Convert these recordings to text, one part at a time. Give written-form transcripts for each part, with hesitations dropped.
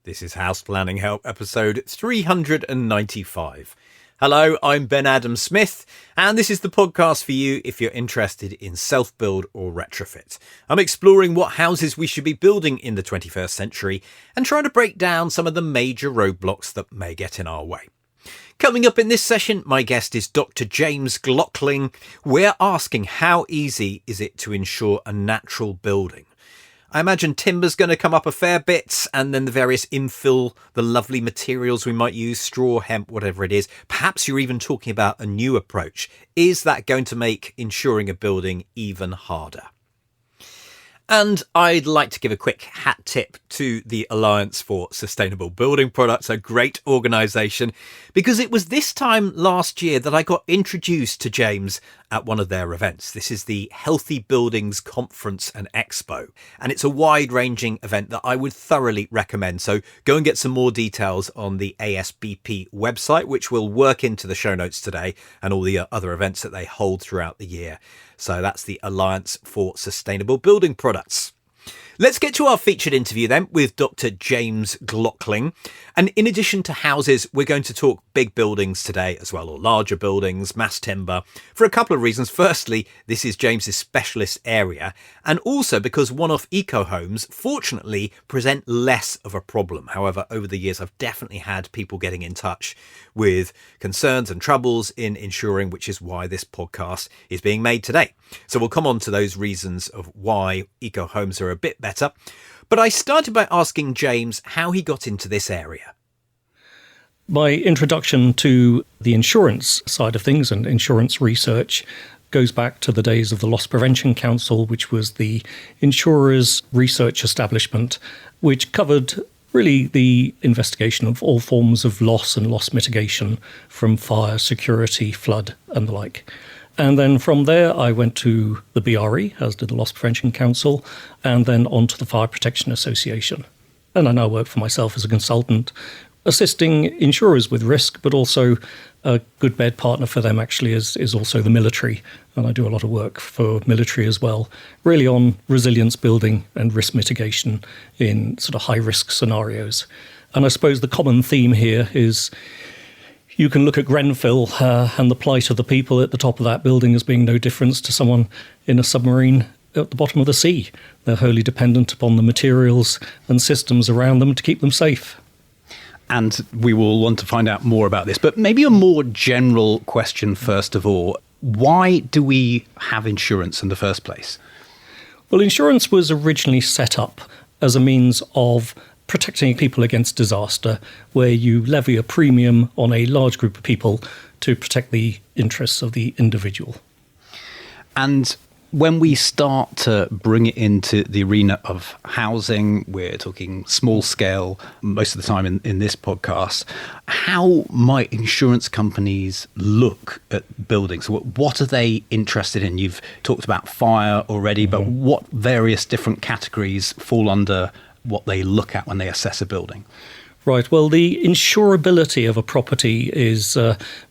This is House Planning Help, episode 395. Hello, I'm Ben Adam Smith, and this is the podcast for you if you're interested in self-build or retrofit. I'm exploring what houses we should be building in the 21st century and trying to break down some of the major roadblocks that may get in our way. Coming up in this session, my guest is Dr. James Glockling. We're asking how easy is it to insure a natural building? I imagine timber's going to come up a fair bit, and then the various infill, the lovely materials we might use, straw, hemp, whatever it is. Perhaps you're even talking about a new approach. Is that going to make insuring a building even harder? And I'd like to give a quick hat tip to the Alliance for Sustainable Building Products, a great organisation, because it was this time last year that I got introduced to James at one of their events. This is the Healthy Buildings Conference and Expo, and it's a wide-ranging event that I would thoroughly recommend. So go and get some more details on the ASBP website, which we'll work into the show notes today, and all the other events that they hold throughout the year. So that's the Alliance for Sustainable Building Products. Let's get to our featured interview then with Dr. James Glockling. And in addition to houses, we're going to talk big buildings today as well, or larger buildings, mass timber, for a couple of reasons. Firstly, this is James's specialist area, and also because one-off eco homes, fortunately, present less of a problem. However, over the years, I've definitely had people getting in touch with concerns and troubles in insuring, which is why this podcast is being made today. So we'll come on to those reasons of why eco homes are a bit better. But I started by asking James how he got into this area. My introduction to the insurance side of things and insurance research goes back to the days of the Loss Prevention Council, which was the insurers' research establishment, which covered really the investigation of all forms of loss and loss mitigation from fire, security, flood and the like. And then from there, I went to the BRE, as did the Loss Prevention Council, and then on to the Fire Protection Association. And I now work for myself as a consultant, assisting insurers with risk, but also a good bed partner for them actually is also the military. And I do a lot of work for military as well, really on resilience building and risk mitigation in sort of high-risk scenarios. And I suppose the common theme here is you can look at Grenfell and the plight of the people at the top of that building as being no difference to someone in a submarine at the bottom of the sea. They're wholly dependent upon the materials and systems around them to keep them safe. And we will want to find out more about this. But maybe a more general question first of all. Why do we have insurance in the first place? Well, insurance was originally set up as a means of protecting people against disaster, where you levy a premium on a large group of people to protect the interests of the individual. And when we start to bring it into the arena of housing, we're talking small scale most of the time in this podcast, how might insurance companies look at buildings? What are they interested in? You've talked about fire already, but what various different categories fall under what they look at when they assess a building? Right. Well, the insurability of a property is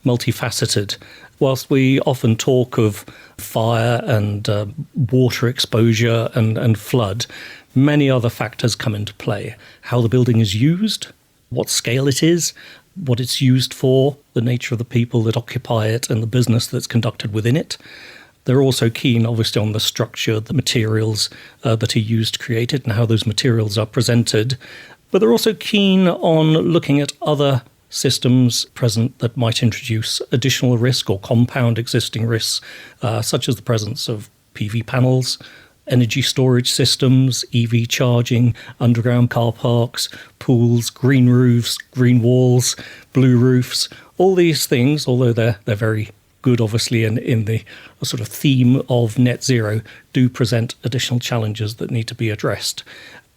multifaceted. Whilst we often talk of fire and water exposure and flood, many other factors come into play. How the building is used, what scale it is, what it's used for, the nature of the people that occupy it and the business that's conducted within it. They're also keen, obviously, on the structure, the materials that are used to create it and how those materials are presented. But they're also keen on looking at other systems present that might introduce additional risk or compound existing risks, such as the presence of PV panels, energy storage systems, EV charging, underground car parks, pools, green roofs, green walls, blue roofs. All these things, although they're very good, obviously, in the sort of theme of net zero, do present additional challenges that need to be addressed.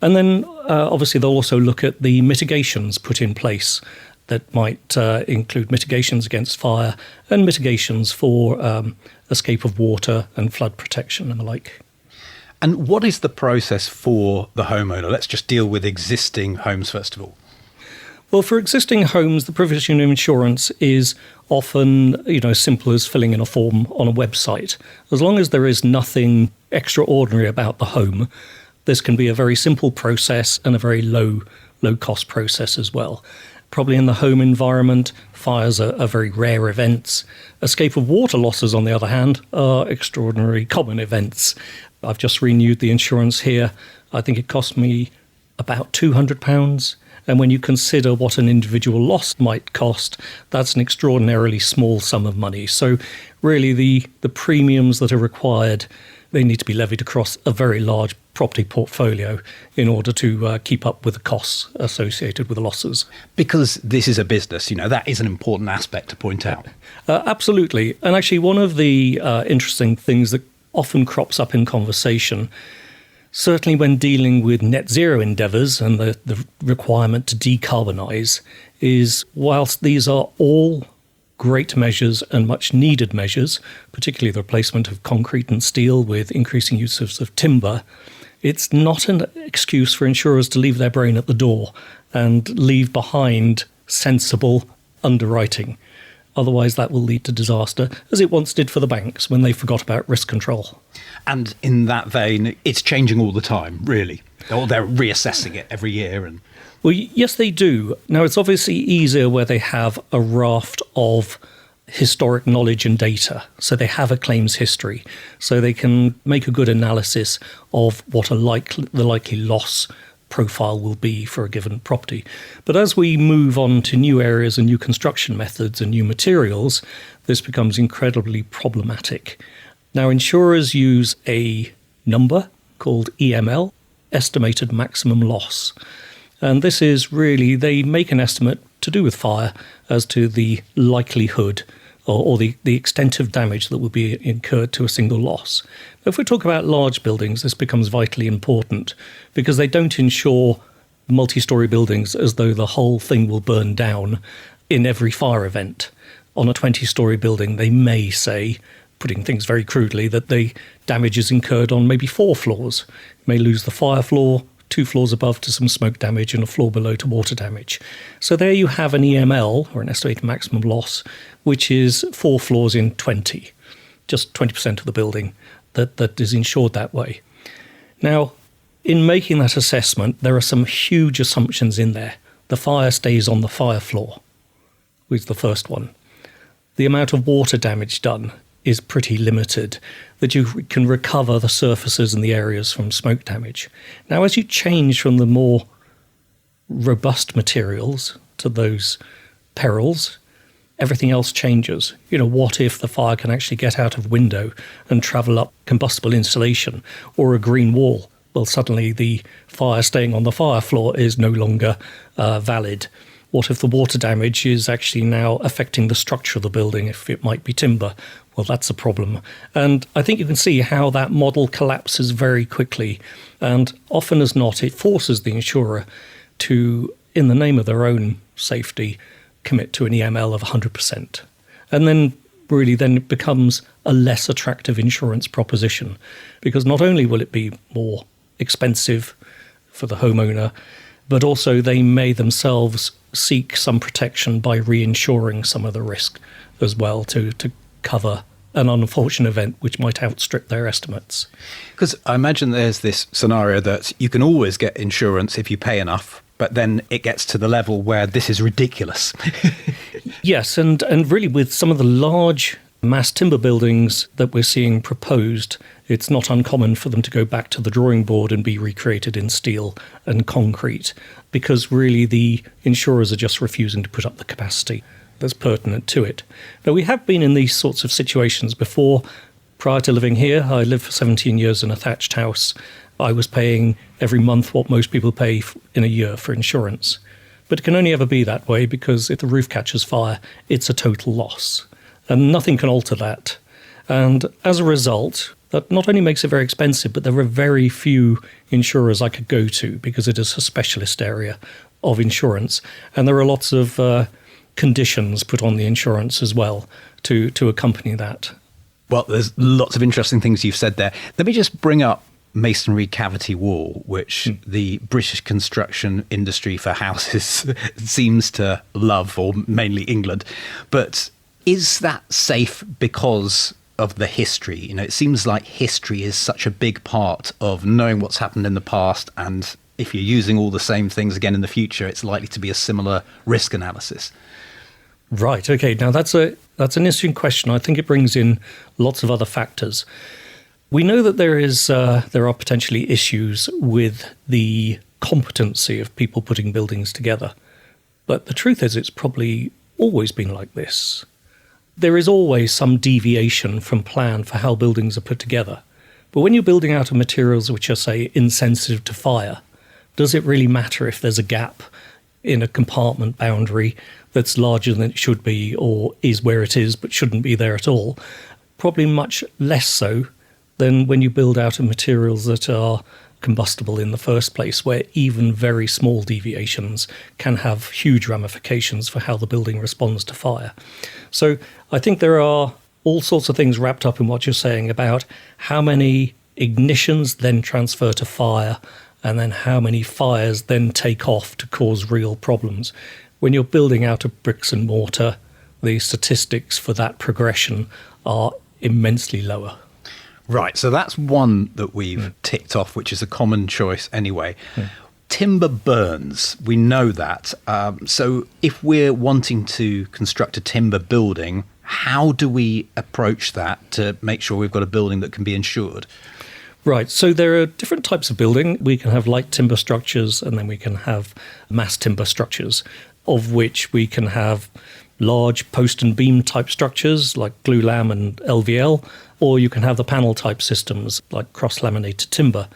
And then, obviously, they'll also look at the mitigations put in place that might include mitigations against fire and mitigations for escape of water and flood protection and the like. And what is the process for the homeowner? Let's just deal with existing homes first of all. Well, for existing homes, the provision of insurance is often, as simple as filling in a form on a website. As long as there is nothing extraordinary about the home, this can be a very simple process and a very low low-cost process as well. Probably in the home environment, fires are very rare events. Escape of water losses, on the other hand, are extraordinarily common events. I've just renewed the insurance here. I think it cost me about £200. And when you consider what an individual loss might cost, that's an extraordinarily small sum of money. So really the premiums that are required, they need to be levied across a very large property portfolio in order to keep up with the costs associated with the losses. Because this is a business, that is an important aspect to point out. Absolutely. And actually one of the interesting things that often crops up in conversation, certainly when dealing with net zero endeavours and the requirement to decarbonise, is whilst these are all great measures and much needed measures, particularly the replacement of concrete and steel with increasing uses of timber, it's not an excuse for insurers to leave their brain at the door and leave behind sensible underwriting. Otherwise, that will lead to disaster, as it once did for the banks when they forgot about risk control. And in that vein, it's changing all the time, really. Or they're reassessing it every year. Well, yes, they do. Now, it's obviously easier where they have a raft of historic knowledge and data. So they have a claims history. So they can make a good analysis of what the likely loss profile will be for a given property. But as we move on to new areas and new construction methods and new materials, this becomes incredibly problematic. Now, insurers use a number called EML, estimated maximum loss. And this is really, they make an estimate to do with fire as to the likelihood or the extent of damage that will be incurred to a single loss. If we talk about large buildings, this becomes vitally important because they don't insure multi-storey buildings as though the whole thing will burn down in every fire event. On a 20-storey building, they may say, putting things very crudely, that the damage is incurred on maybe 4 floors. You may lose the fire floor, 2 floors above to some smoke damage, and a floor below to water damage. So there you have an EML, or an estimated maximum loss, which is 4 floors in 20, just 20% of the building that is insured that way. Now, in making that assessment, there are some huge assumptions in there. The fire stays on the fire floor, was the first one. The amount of water damage done is pretty limited, that you can recover the surfaces and the areas from smoke damage. Now, as you change from the more robust materials to those perils, everything else changes. What if the fire can actually get out of window and travel up combustible insulation or a green wall? Well, suddenly the fire staying on the fire floor is no longer valid. What if the water damage is actually now affecting the structure of the building, if it might be timber? Well, that's a problem. And I think you can see how that model collapses very quickly. And often as not, it forces the insurer to, in the name of their own safety, commit to an EML of 100%. And then it becomes a less attractive insurance proposition, because not only will it be more expensive for the homeowner, but also they may themselves seek some protection by reinsuring some of the risk as well to cover an unfortunate event which might outstrip their estimates. Because I imagine there's this scenario that you can always get insurance if you pay enough, but then it gets to the level where this is ridiculous. Yes, and really with some of the large mass timber buildings that we're seeing proposed, it's not uncommon for them to go back to the drawing board and be recreated in steel and concrete, because really the insurers are just refusing to put up the capacity that's pertinent to it. Now, we have been in these sorts of situations before. Prior to living here, I lived for 17 years in a thatched house. I was paying every month what most people pay in a year for insurance. But it can only ever be that way, because if the roof catches fire, it's a total loss. And nothing can alter that. And as a result, that not only makes it very expensive, but there are very few insurers I could go to, because it is a specialist area of insurance. And there are lots of conditions put on the insurance as well to accompany that. Well, there's lots of interesting things you've said there. Let me just bring up masonry cavity wall, which the British construction industry for houses seems to love, or mainly England. But is that safe because of the history? It seems like history is such a big part of knowing what's happened in the past and if you're using all the same things again in the future, it's likely to be a similar risk analysis. Right. Okay. Now that's an interesting question. I think it brings in lots of other factors. We know that there are potentially issues with the competency of people putting buildings together, but the truth is it's probably always been like this. There is always some deviation from plan for how buildings are put together. But when you're building out of materials which are, say, insensitive to fire, does it really matter if there's a gap in a compartment boundary that's larger than it should be, or is where it is but shouldn't be there at all? Probably much less so than when you build out of materials that are combustible in the first place, where even very small deviations can have huge ramifications for how the building responds to fire. So I think there are all sorts of things wrapped up in what you're saying about how many ignitions then transfer to fire, and then how many fires then take off to cause real problems. When you're building out of bricks and mortar, the statistics for that progression are immensely lower. Right, so that's one that we've ticked off, which is a common choice anyway. Timber burns, we know that. So if we're wanting to construct a timber building, how do we approach that to make sure we've got a building that can be insured? Right, so there are different types of building. We can have light timber structures, and then we can have mass timber structures, of which we can have large post and beam type structures like glulam and LVL, or you can have the panel type systems like cross-laminated timber.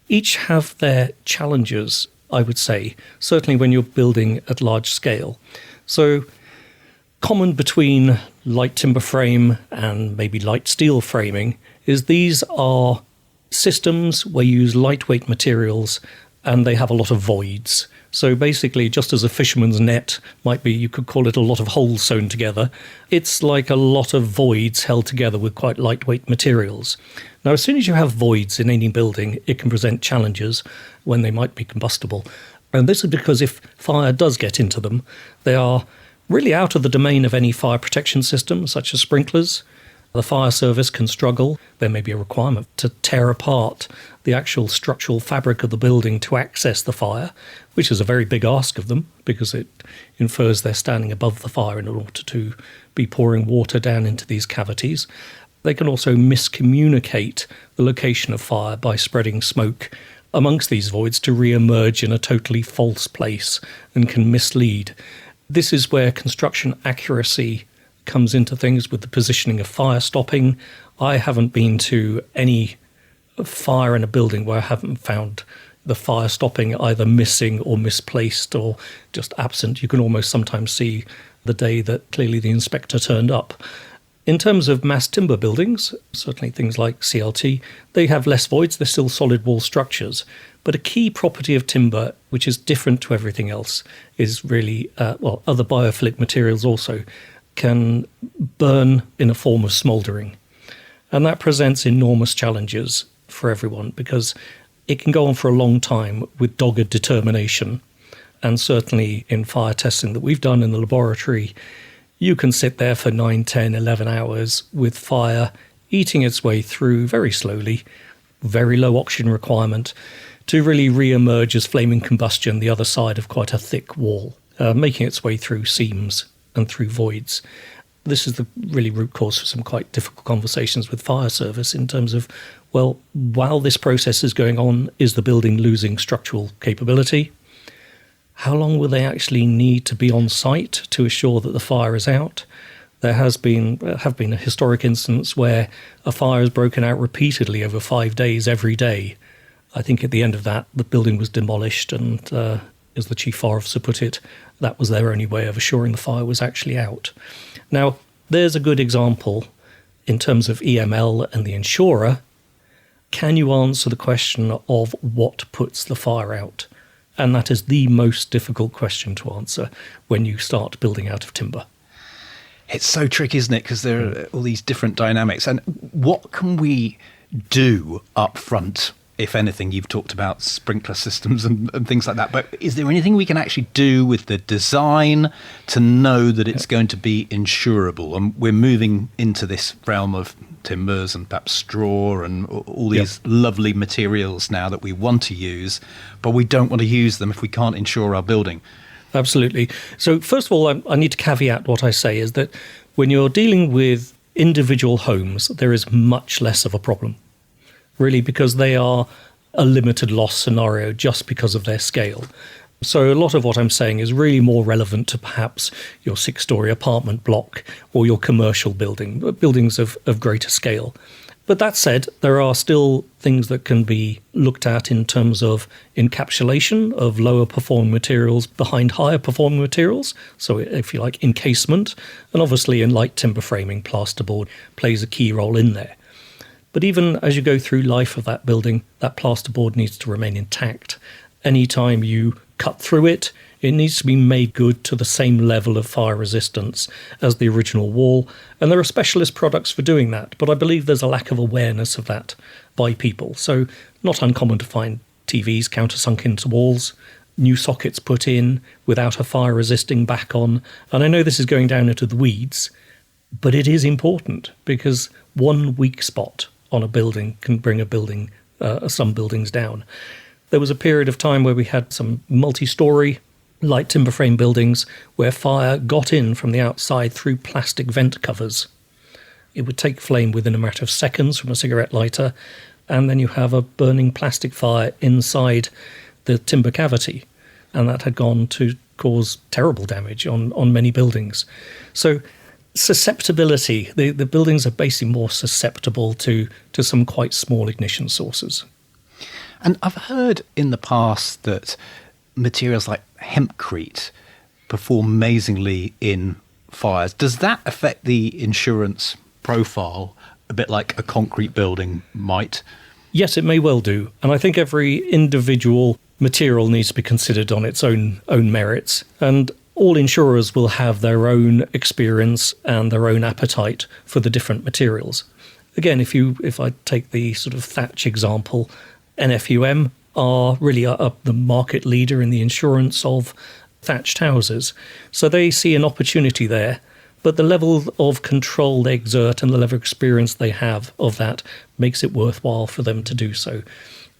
Each have their challenges, I would say, certainly when you're building at large scale. So common between light timber frame and maybe light steel framing is these are systems where you use lightweight materials and they have a lot of voids. So basically, just as a fisherman's net might be, you could call it a lot of holes sewn together, it's like a lot of voids held together with quite lightweight materials. Now, as soon as you have voids in any building, it can present challenges when they might be combustible. And this is because if fire does get into them, they are really out of the domain of any fire protection system, such as sprinklers. The fire service can struggle. There may be a requirement to tear apart the actual structural fabric of the building to access the fire, which is a very big ask of them because it infers they're standing above the fire in order to be pouring water down into these cavities. They can also miscommunicate the location of fire by spreading smoke amongst these voids to re-emerge in a totally false place and can mislead. This is where construction accuracy comes into things with the positioning of fire stopping. I haven't been to any fire in a building where I haven't found the fire stopping either missing or misplaced or just absent. You can almost sometimes see the day that clearly the inspector turned up. In terms of mass timber buildings, certainly things like CLT, they have less voids, they're still solid wall structures. But a key property of timber, which is different to everything else, is really, other biophilic materials also can burn in a form of smouldering. And that presents enormous challenges for everyone because it can go on for a long time with dogged determination. And certainly in fire testing that we've done in the laboratory, you can sit there for 9, 10, 11 hours with fire eating its way through very slowly, very low oxygen requirement, to really re-emerge as flaming combustion the other side of quite a thick wall, making its way through seams and through voids. This is the really root cause for some quite difficult conversations with fire service in terms of, well, while this process is going on, is the building losing structural capability? How long will they actually need to be on site to assure that the fire is out? There have been a historic instance where a fire has broken out repeatedly over 5 days every day. I think at the end of that, the building was demolished and, as the chief fire officer put it, that was their only way of assuring the fire was actually out. Now, there's a good example in terms of EML and the insurer. Can you answer the question of what puts the fire out? And that is the most difficult question to answer when you start building out of timber. It's so tricky, isn't it? Because there are all these different dynamics. And what can we do up front if anything, you've talked about sprinkler systems and things like that. But is there anything we can actually do with the design to know that it's going to be insurable? And we're moving into this realm of timbers and perhaps straw and all these lovely materials now that we want to use, but we don't want to use them if we can't insure our building. Absolutely. So first of all, I need to caveat what I say is that when you're dealing with individual homes, there is much less of a problem, really, because they are a limited loss scenario just because of their scale. So a lot of what I'm saying is really more relevant to perhaps your 6-story apartment block or your commercial building, buildings of greater scale. But that said, there are still things that can be looked at in terms of encapsulation of lower performing materials behind higher performing materials. So if you like, encasement, and obviously in light timber framing, plasterboard plays a key role in there. But even as you go through life of that building, that plasterboard needs to remain intact. Anytime you cut through it, it needs to be made good to the same level of fire resistance as the original wall. And there are specialist products for doing that, but I believe there's a lack of awareness of that by people. So not uncommon to find TVs countersunk into walls, new sockets put in without a fire resisting back on. And I know this is going down into the weeds, but it is important because one weak spot on a building can bring some buildings down. There was a period of time where we had some multi-story light timber frame buildings where fire got in from the outside through plastic vent covers. It would take flame within a matter of seconds from a cigarette lighter, and then you have a burning plastic fire inside the timber cavity, and that had gone to cause terrible damage on many buildings. So susceptibility, the buildings are basically more susceptible to some quite small ignition sources. And I've heard in the past that materials like hempcrete perform amazingly in fires. Does that affect the insurance profile a bit like a concrete building might? Yes, it may well do. And I think every individual material needs to be considered on its own merits. And all insurers will have their own experience and their own appetite for the different materials. Again, if I take the sort of thatch example, NFUM are really the market leader in the insurance of thatched houses. So they see an opportunity there, but the level of control they exert and the level of experience they have of that makes it worthwhile for them to do so.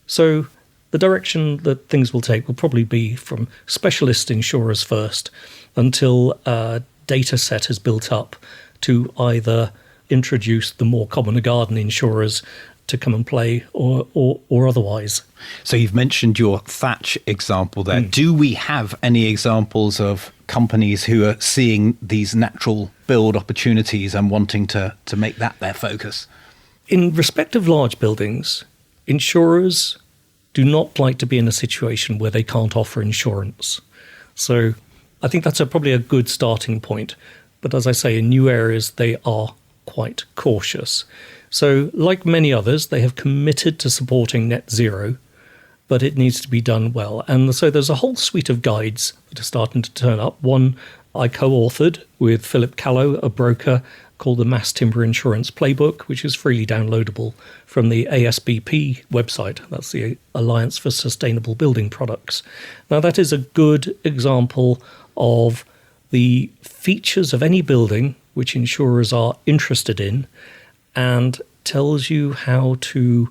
So the direction that things will take will probably be from specialist insurers first until a data set is built up to either introduce the more common garden insurers to come and play or otherwise. So you've mentioned your thatch example there. Do we have any examples of companies who are seeing these natural build opportunities and wanting to make that their focus? In respect of large buildings, insurers do not like to be in a situation where they can't offer insurance. So I think that's probably a good starting point. But as I say, in new areas, they are quite cautious. So like many others, they have committed to supporting net zero, but it needs to be done well. And so there's a whole suite of guides that are starting to turn up. One I co-authored with Philip Callow, a broker, called the Mass Timber Insurance Playbook, which is freely downloadable from the ASBP website. That's the Alliance for Sustainable Building Products. Now, that is a good example of the features of any building which insurers are interested in, and tells you how to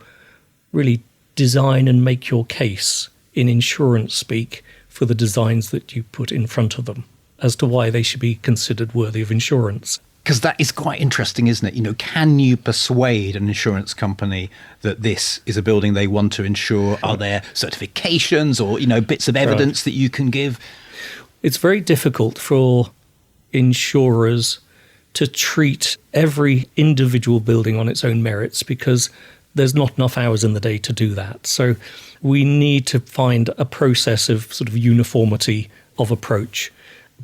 really design and make your case in insurance speak for the designs that you put in front of them as to why they should be considered worthy of insurance. Because that is quite interesting, isn't it? You know, can you persuade an insurance company that this is a building they want to insure? Are there certifications or, bits of evidence that you can give? It's very difficult for insurers to treat every individual building on its own merits because there's not enough hours in the day to do that. So we need to find a process of sort of uniformity of approach,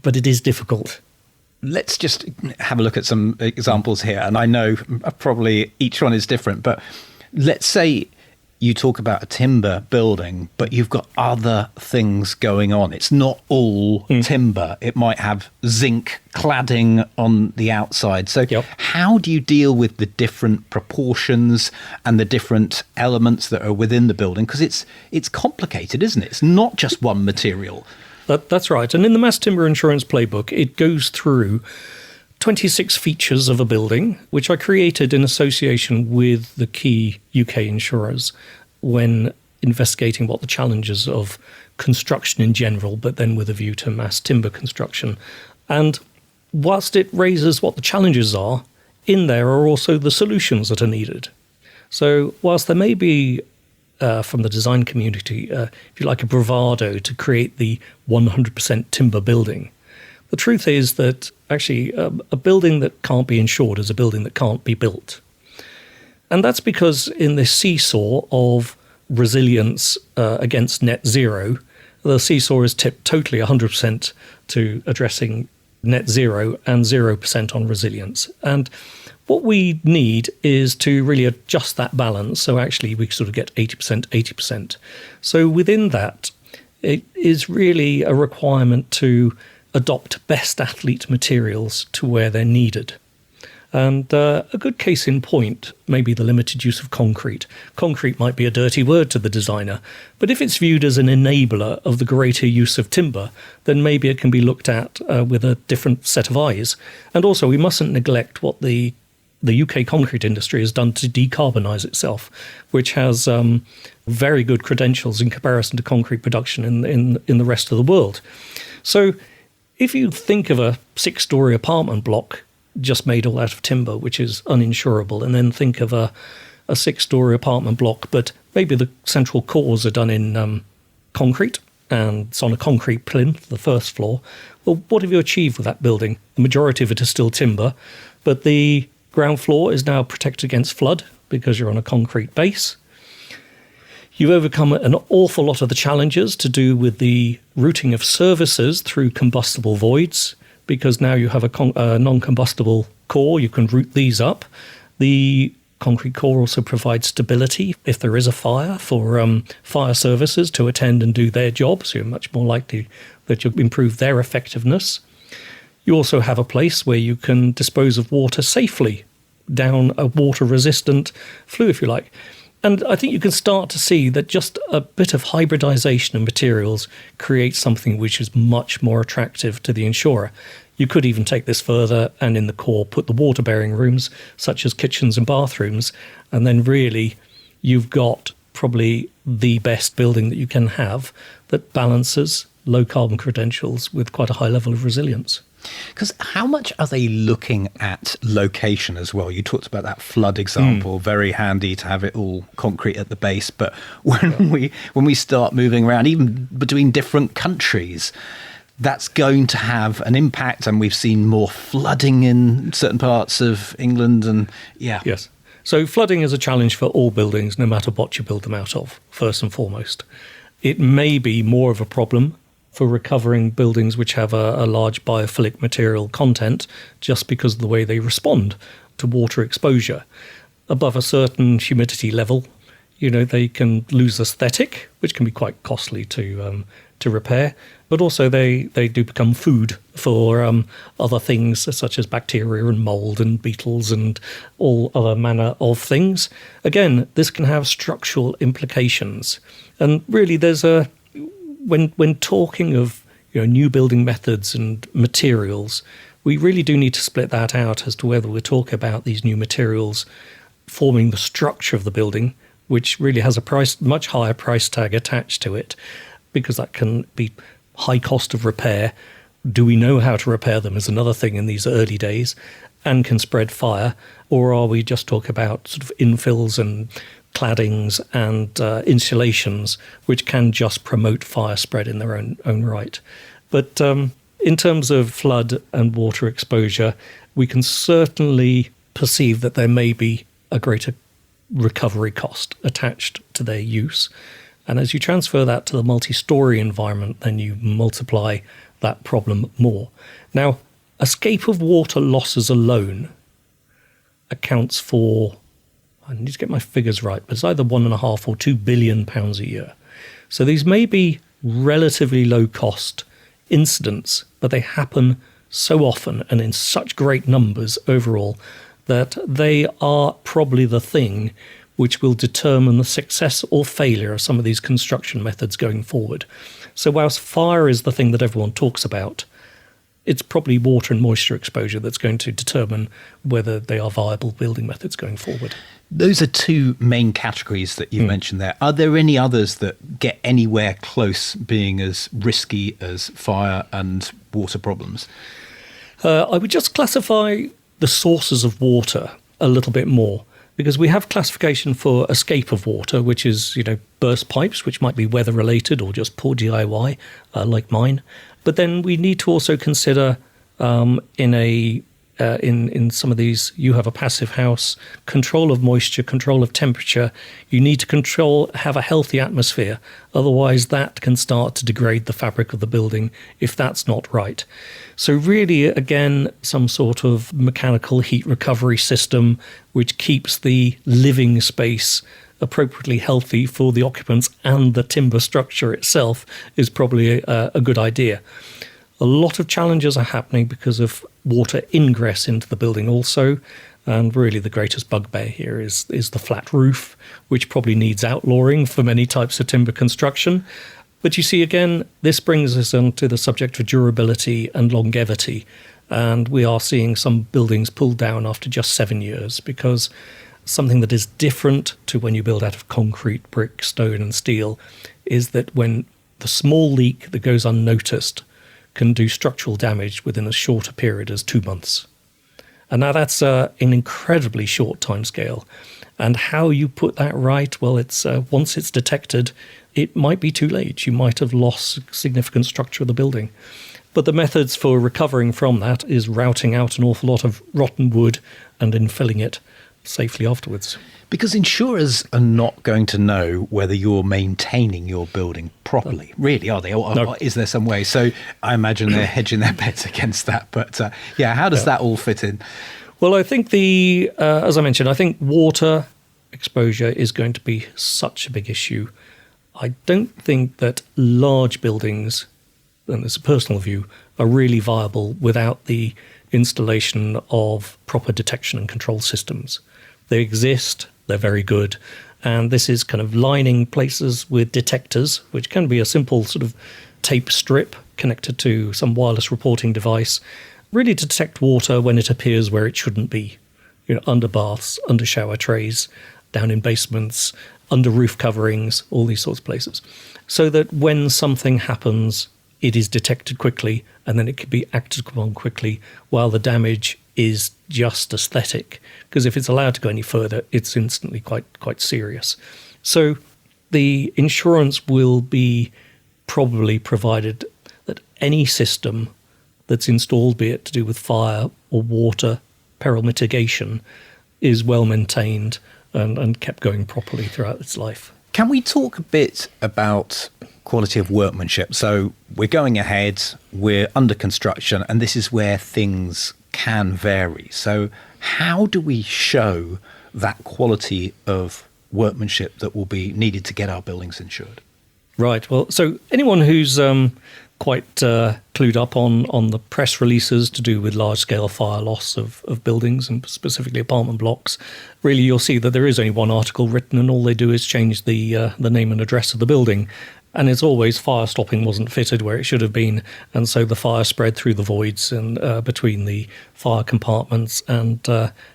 but it is difficult. Let's just have a look at some examples here. And I know probably each one is different, but let's say you talk about a timber building, but you've got other things going on. It's not all timber. It might have zinc cladding on the outside. So how do you deal with the different proportions and the different elements that are within the building? Because it's complicated, isn't it? It's not just one material. That's right. And in the Mass Timber Insurance Playbook, it goes through 26 features of a building, which I created in association with the key UK insurers when investigating what the challenges of construction in general, but then with a view to mass timber construction. And whilst it raises what the challenges are, in there are also the solutions that are needed. So whilst there may be, from the design community, if you like, a bravado to create the 100% timber building, the truth is that actually a building that can't be insured is a building that can't be built. And that's because in this seesaw of resilience against net zero, the seesaw is tipped totally 100% to addressing net zero and 0% on resilience. And what we need is to really adjust that balance. So actually we sort of get 80%, 80%. So within that, it is really a requirement to adopt best athlete materials to where they're needed. And a good case in point may be the limited use of concrete. Concrete might be a dirty word to the designer, but if it's viewed as an enabler of the greater use of timber, then maybe it can be looked at with a different set of eyes. And also, we mustn't neglect what the UK concrete industry has done to decarbonise itself, which has very good credentials in comparison to concrete production in the rest of the world. So if you think of a 6-storey apartment block just made all out of timber, which is uninsurable, and then think of a 6-storey apartment block, but maybe the central cores are done in concrete and it's on a concrete plinth, the first floor. Well, what have you achieved with that building? The majority of it is still timber, but the ground floor is now protected against flood because you're on a concrete base. You've overcome an awful lot of the challenges to do with the routing of services through combustible voids, because now you have a non-combustible core, you can route these up. The concrete core also provides stability if there is a fire for fire services to attend and do their job, so you're much more likely that you'll improve their effectiveness. You also have a place where you can dispose of water safely down a water-resistant flue, if you like. And I think you can start to see that just a bit of hybridization of materials creates something which is much more attractive to the insurer. You could even take this further and in the core put the water-bearing rooms, such as kitchens and bathrooms, and then really you've got probably the best building that you can have that balances low carbon credentials with quite a high level of resilience. Because how much are they looking at location as well? You talked about that flood example, very handy to have it all concrete at the base. But when we start moving around, even between different countries, that's going to have an impact. And we've seen more flooding in certain parts of England. And Yes. So flooding is a challenge for all buildings, no matter what you build them out of, first and foremost. It may be more of a problem for recovering buildings which have a large biophilic material content just because of the way they respond to water exposure. Above a certain humidity level, they can lose aesthetic, which can be quite costly to repair, but also they do become food for other things such as bacteria and mold and beetles and all other manner of things. Again, this can have structural implications. And really when talking of new building methods and materials, we really do need to split that out as to whether we're talking about these new materials forming the structure of the building, which really has a much higher price tag attached to it, because that can be high cost of repair. Do we know how to repair them is another thing in these early days, and can spread fire, or are we just talking about sort of infills and claddings and insulations, which can just promote fire spread in their own right. But in terms of flood and water exposure, we can certainly perceive that there may be a greater recovery cost attached to their use. And as you transfer that to the multi-storey environment, then you multiply that problem more. Now, escape of water losses alone accounts for I need to get my figures right, but it's either £1.5 or £2 billion a year. So these may be relatively low cost incidents, but they happen so often and in such great numbers overall that they are probably the thing which will determine the success or failure of some of these construction methods going forward. So whilst fire is the thing that everyone talks about, it's probably water and moisture exposure that's going to determine whether they are viable building methods going forward. Those are two main categories that you mentioned there. Are there any others that get anywhere close being as risky as fire and water problems? I would just classify the sources of water a little bit more, because we have classification for escape of water, which is, burst pipes, which might be weather related or just poor DIY, like mine. But then we need to also consider in some of these, you have a passive house, control of moisture, control of temperature. You need to have a healthy atmosphere. Otherwise, that can start to degrade the fabric of the building if that's not right. So really, again, some sort of mechanical heat recovery system which keeps the living space appropriately healthy for the occupants and the timber structure itself is probably a good idea. A lot of challenges are happening because of water ingress into the building also, and really the greatest bugbear here is the flat roof, which probably needs outlawing for many types of timber construction. But you see, again, this brings us onto the subject of durability and longevity, and we are seeing some buildings pulled down after just 7 years, because something that is different to when you build out of concrete, brick, stone and steel is that when the small leak that goes unnoticed can do structural damage within as short a period as 2 months. And now that's an incredibly short timescale. And how you put that right, well, it's once it's detected, it might be too late. You might have lost significant structure of the building. But the methods for recovering from that is routing out an awful lot of rotten wood and then filling it safely afterwards. Because insurers are not going to know whether you're maintaining your building properly, really, are they? Or No. is there some way? So I imagine they're hedging their bets against that. But how does that all fit in? Well, I think as I mentioned, I think water exposure is going to be such a big issue. I don't think that large buildings, and it's a personal view, are really viable without the installation of proper detection and control systems. They exist, they're very good, and this is kind of lining places with detectors, which can be a simple sort of tape strip connected to some wireless reporting device, really to detect water when it appears where it shouldn't be, under baths, under shower trays, down in basements, under roof coverings, all these sorts of places, so that when something happens, it is detected quickly and then it can be acted upon quickly while the damage is just aesthetic. Because if it's allowed to go any further, it's instantly quite serious. So the insurance will be probably provided that any system that's installed, be it to do with fire or water, peril mitigation, is well maintained and kept going properly throughout its life. Can we talk a bit about quality of workmanship? So we're going ahead, we're under construction, and this is where things can vary. So how do we show that quality of workmanship that will be needed to get our buildings insured? Right. Well, so anyone who's quite clued up on the press releases to do with large-scale fire loss of buildings and specifically apartment blocks, really you'll see that there is only one article written and all they do is change the name and address of the building. And it's always fire stopping wasn't fitted where it should have been, and so the fire spread through the voids and between the fire compartments, and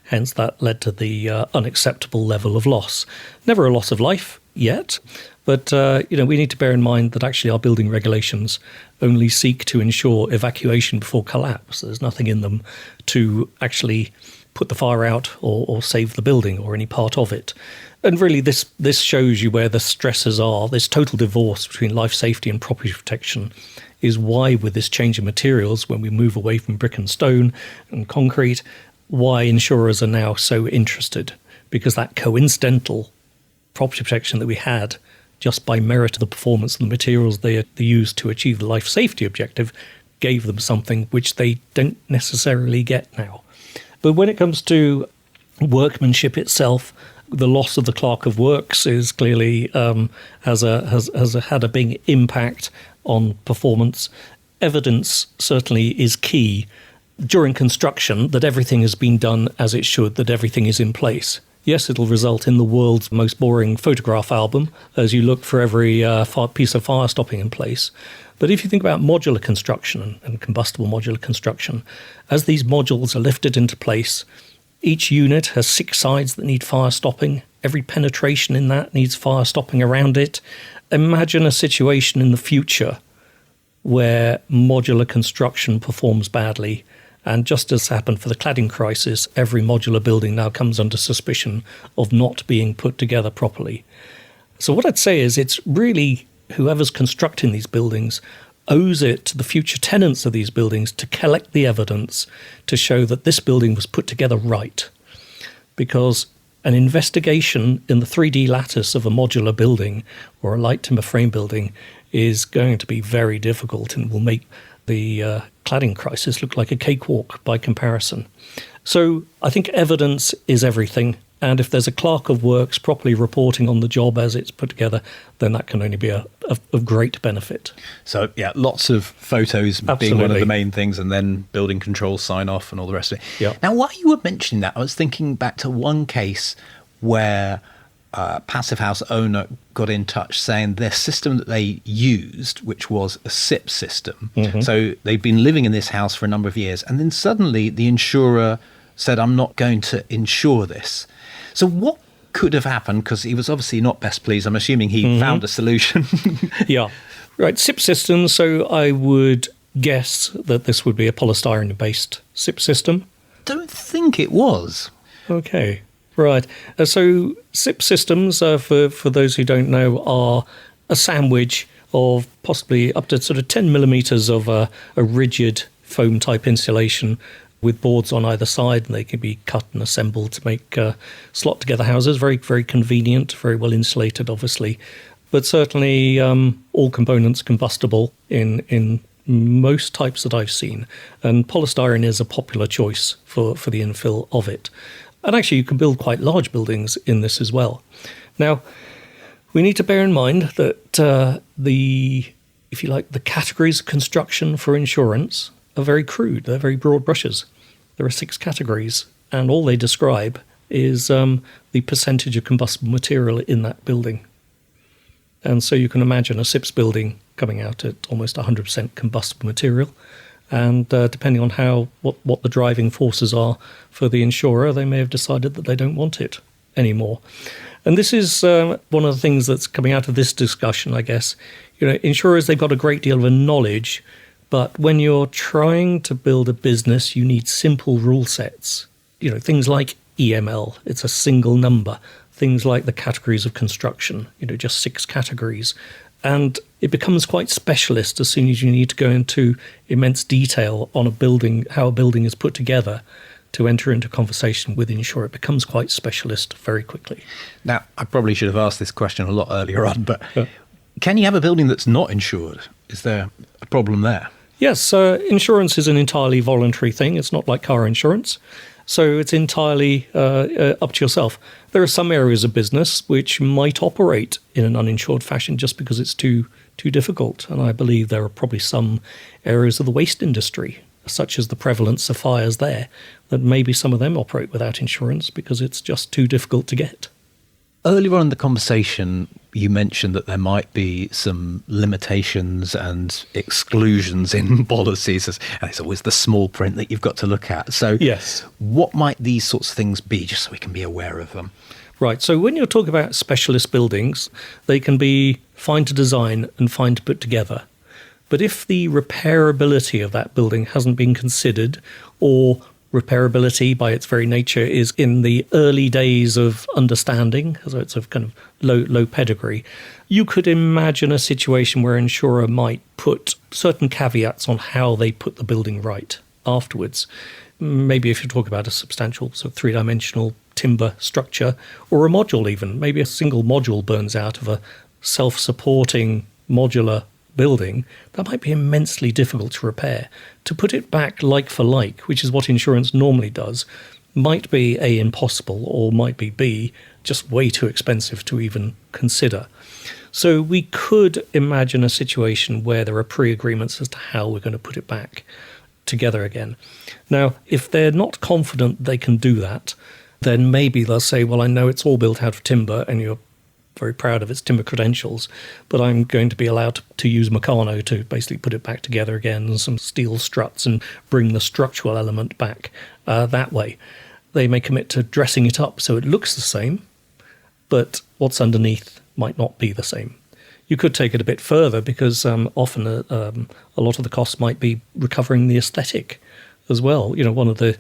hence that led to the unacceptable level of loss. Never a loss of life yet, but we need to bear in mind that actually our building regulations only seek to ensure evacuation before collapse. There's nothing in them to actually put the fire out or save the building or any part of it. And really, this shows you where the stresses are. This total divorce between life safety and property protection is why, with this change in materials, when we move away from brick and stone and concrete, why insurers are now so interested. Because that coincidental property protection that we had, just by merit of the performance of the materials they used to achieve the life safety objective, gave them something which they don't necessarily get now. But when it comes to workmanship itself, The loss of the clerk of works is clearly has had a big impact on performance. Evidence certainly is key during construction that everything has been done as it should, that everything is in place. Yes, it'll result in the world's most boring photograph album as you look for every piece of fire stopping in place. But if you think about modular construction and combustible modular construction, as these modules are lifted into place, each unit has 6 sides that need fire stopping. Every penetration in that needs fire stopping around it. Imagine a situation in the future where modular construction performs badly. And just as happened for the cladding crisis, every modular building now comes under suspicion of not being put together properly. So what I'd say is it's really whoever's constructing these buildings owes it to the future tenants of these buildings to collect the evidence to show that this building was put together right. Because an investigation in the 3D lattice of a modular building or a light timber frame building is going to be very difficult and will make the cladding crisis look like a cakewalk by comparison. So I think evidence is everything. And if there's a clerk of works properly reporting on the job as it's put together, then that can only be of great benefit. So, yeah, lots of photos Absolutely. being one of the main things, and then building control sign off and all the rest of it. Yeah. Now, while you were mentioning that, I was thinking back to one case where a passive house owner got in touch saying their system that they used, which was a SIP system. Mm-hmm. So they'd been living in this house for a number of years, and then suddenly the insurer said, I'm not going to insure this. So what could have happened? Because he was obviously not best pleased. I'm assuming he found a solution. Yeah. Right. SIP systems. So I would guess that this would be a polystyrene-based SIP system. Don't think it was. Okay. Right. So SIP systems, for those who don't know, are a sandwich of possibly up to sort of 10 millimeters of a rigid foam type insulation with boards on either side, and they can be cut and assembled to make slot together houses. Very, very convenient, very well insulated, obviously. But certainly all components combustible in most types that I've seen. And polystyrene is a popular choice for the infill of it. And actually, you can build quite large buildings in this as well. Now, we need to bear in mind that the categories of construction for insurance are very crude. They're very broad brushes. There are 6 categories, and all they describe is the percentage of combustible material in that building. And so you can imagine a SIPS building coming out at almost 100% combustible material. And depending on what the driving forces are for the insurer, they may have decided that they don't want it anymore. And this is one of the things that's coming out of this discussion, I guess. Insurers, they've got a great deal of knowledge, but when you're trying to build a business, you need simple rule sets. Things like EML, it's a single number. Things like the categories of construction, just 6 categories. And it becomes quite specialist as soon as you need to go into immense detail on a building, how a building is put together to enter into conversation with the insurer. It becomes quite specialist very quickly. Now, I probably should have asked this question a lot earlier on, but can you have a building that's not insured? Is there a problem there? Yes, insurance is an entirely voluntary thing. It's not like car insurance. So it's entirely up to yourself. There are some areas of business which might operate in an uninsured fashion just because it's too difficult. And I believe there are probably some areas of the waste industry, such as the prevalence of fires there, that maybe some of them operate without insurance because it's just too difficult to get. Earlier on in the conversation, you mentioned that there might be some limitations and exclusions in policies, and it's always the small print that you've got to look at. So yes, what might these sorts of things be, just so we can be aware of them? Right, so when you're talking about specialist buildings, they can be fine to design and fine to put together. But if the repairability of that building hasn't been considered, or repairability by its very nature is in the early days of understanding, so it's of kind of low pedigree, you could imagine a situation where an insurer might put certain caveats on how they put the building right afterwards. Maybe if you talk about a substantial sort of 3-dimensional timber structure, or a module even, maybe a single module burns out of a self-supporting modular building, that might be immensely difficult to repair. To put it back like for like, which is what insurance normally does, might be A, impossible, or might be B, just way too expensive to even consider. So we could imagine a situation where there are pre-agreements as to how we're going to put it back together again. Now, if they're not confident they can do that, then maybe they'll say, well, I know it's all built out of timber and you're very proud of its timber credentials, but I'm going to be allowed to use Meccano to basically put it back together again, and some steel struts, and bring the structural element back that way. They may commit to dressing it up so it looks the same, but what's underneath might not be the same. You could take it a bit further, because often a lot of the costs might be recovering the aesthetic as well. You know, one of the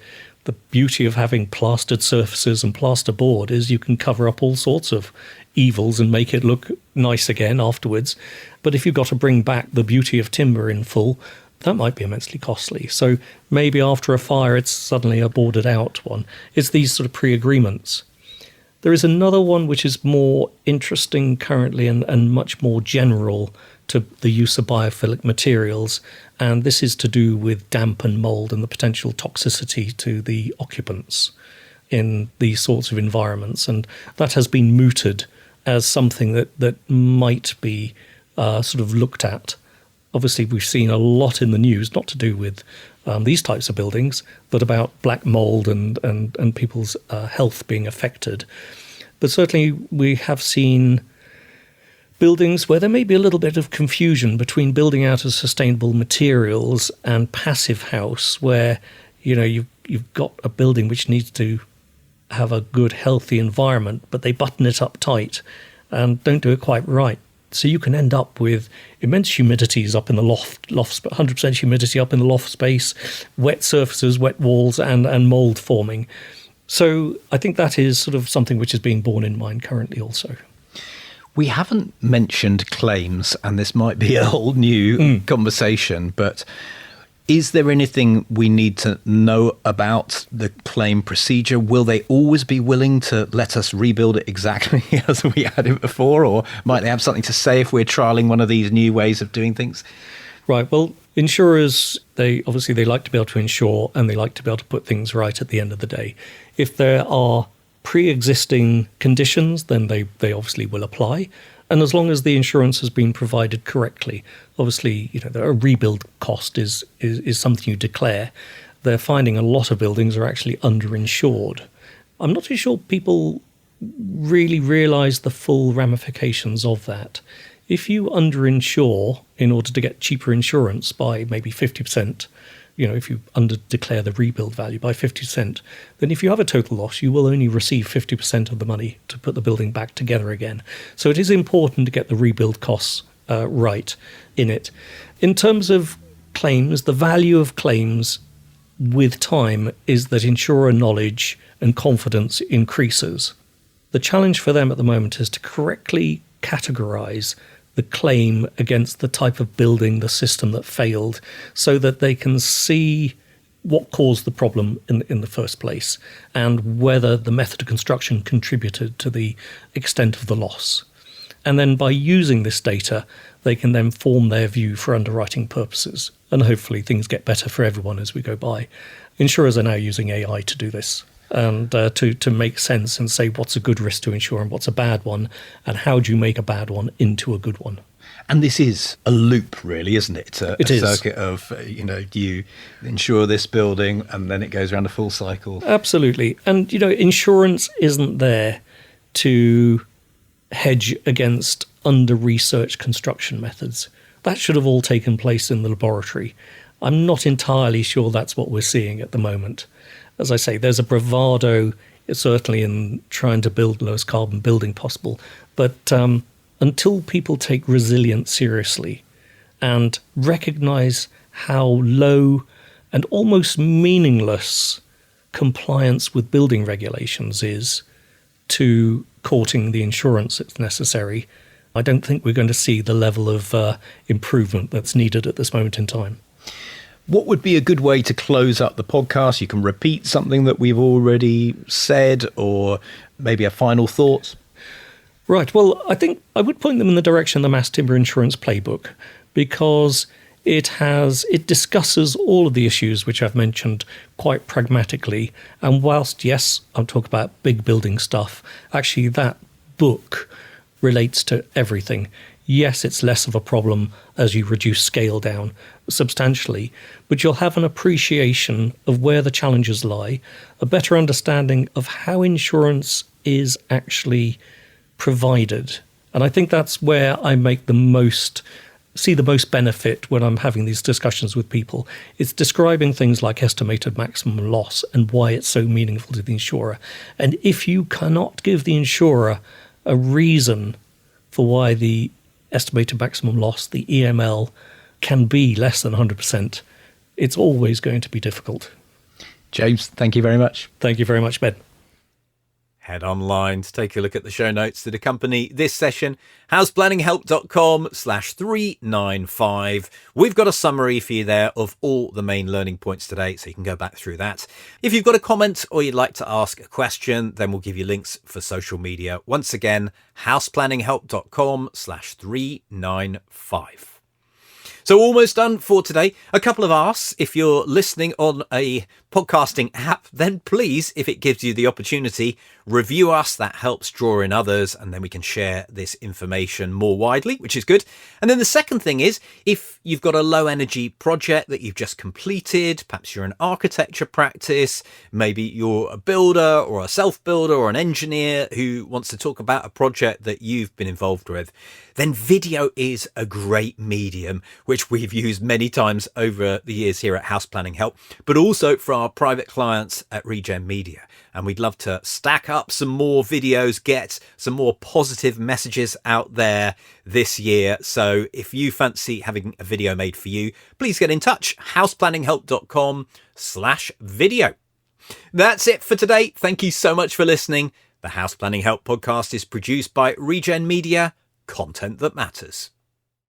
beauty of having plastered surfaces and plasterboard is you can cover up all sorts of evils and make it look nice again afterwards. But if you've got to bring back the beauty of timber in full, that might be immensely costly. So maybe after a fire, it's suddenly a boarded out one. It's these sort of pre-agreements. There is another one which is more interesting currently and much more general to the use of biophilic materials, and this is to do with damp and mould and the potential toxicity to the occupants in these sorts of environments. And that has been mooted as something that might be sort of looked at. Obviously, we've seen a lot in the news, not to do with these types of buildings, but about black mould and people's health being affected. But certainly we have seen buildings where there may be a little bit of confusion between building out of sustainable materials and passive house, where, you know, you've got a building which needs to have a good, healthy environment, but they button it up tight and don't do it quite right. So you can end up with immense humidities up in the loft, 100% humidity up in the loft space, wet surfaces, wet walls, and mould forming. So I think that is sort of something which is being borne in mind currently also. We haven't mentioned claims, and this might be a whole new conversation, but is there anything we need to know about the claim procedure? Will they always be willing to let us rebuild it exactly as we had it before, or might they have something to say if we're trialling one of these new ways of doing things? Right, well, insurers, they like to be able to insure, and they like to be able to put things right at the end of the day. If there are pre-existing conditions, then they obviously will apply. And as long as the insurance has been provided correctly, obviously, you know, a rebuild cost is something you declare. They're finding a lot of buildings are actually underinsured. I'm not too sure people really realise the full ramifications of that. If you underinsure in order to get cheaper insurance by maybe 50%, you know, if you underdeclare the rebuild value by 50%, then if you have a total loss, you will only receive 50% of the money to put the building back together again. So it is important to get the rebuild costs right in it. In terms of claims, the value of claims with time is that insurer knowledge and confidence increases. The challenge for them at the moment is to correctly categorize the claim against the type of building, the system that failed, so that they can see what caused the problem in the first place and whether the method of construction contributed to the extent of the loss. And then by using this data, they can then form their view for underwriting purposes. And hopefully things get better for everyone as we go by. Insurers are now using AI to do this, and to make sense and say what's a good risk to insure and what's a bad one, and how do you make a bad one into a good one. And this is a loop, really, isn't it? It is. Circuit of, you insure this building and then it goes around a full cycle. Absolutely. And, insurance isn't there to hedge against under-researched construction methods. That should have all taken place in the laboratory. I'm not entirely sure that's what we're seeing at the moment. As I say, there's a bravado, certainly in trying to build the lowest carbon building possible. But until people take resilience seriously and recognize how low and almost meaningless compliance with building regulations is to courting the insurance that's necessary, I don't think we're going to see the level of improvement that's needed at this moment in time. What would be a good way to close up the podcast? You can repeat something that we've already said, or maybe a final thought. Right. Well, I think I would point them in the direction of the Mass Timber Insurance Playbook, because It discusses all of the issues which I've mentioned quite pragmatically. And whilst, yes, I'm talking about big building stuff, actually that book relates to everything. Yes, it's less of a problem as you reduce scale down substantially, but you'll have an appreciation of where the challenges lie, a better understanding of how insurance is actually provided. And I think that's where I see the most benefit when I'm having these discussions with people. It's describing things like estimated maximum loss and why it's so meaningful to the insurer. And if you cannot give the insurer a reason for why the estimated maximum loss, the EML, can be less than 100%, it's always going to be difficult. James, thank you very much. Thank you very much, Ben. Head online to take a look at the show notes that accompany this session, houseplanninghelp.com/395. We've got a summary for you there of all the main learning points today, so you can go back through that. If you've got a comment or you'd like to ask a question, then we'll give you links for social media. Once again, houseplanninghelp.com/395. So almost done for today. A couple of asks. If you're listening on a podcasting app, then please, if it gives you the opportunity, review us. That helps draw in others, and then we can share this information more widely, which is good. And then the second thing is, if you've got a low energy project that you've just completed, perhaps you're an architecture practice, maybe you're a builder or a self-builder or an engineer who wants to talk about a project that you've been involved with, then video is a great medium, which we've used many times over the years here at House Planning Help, but also for our private clients at Regen Media. And we'd love to stack up some more videos, get some more positive messages out there this year. So if you fancy having a video made for you, please get in touch, houseplanninghelp.com/video. That's it for today. Thank you so much for listening. The House Planning Help podcast is produced by Regen Media, content that matters.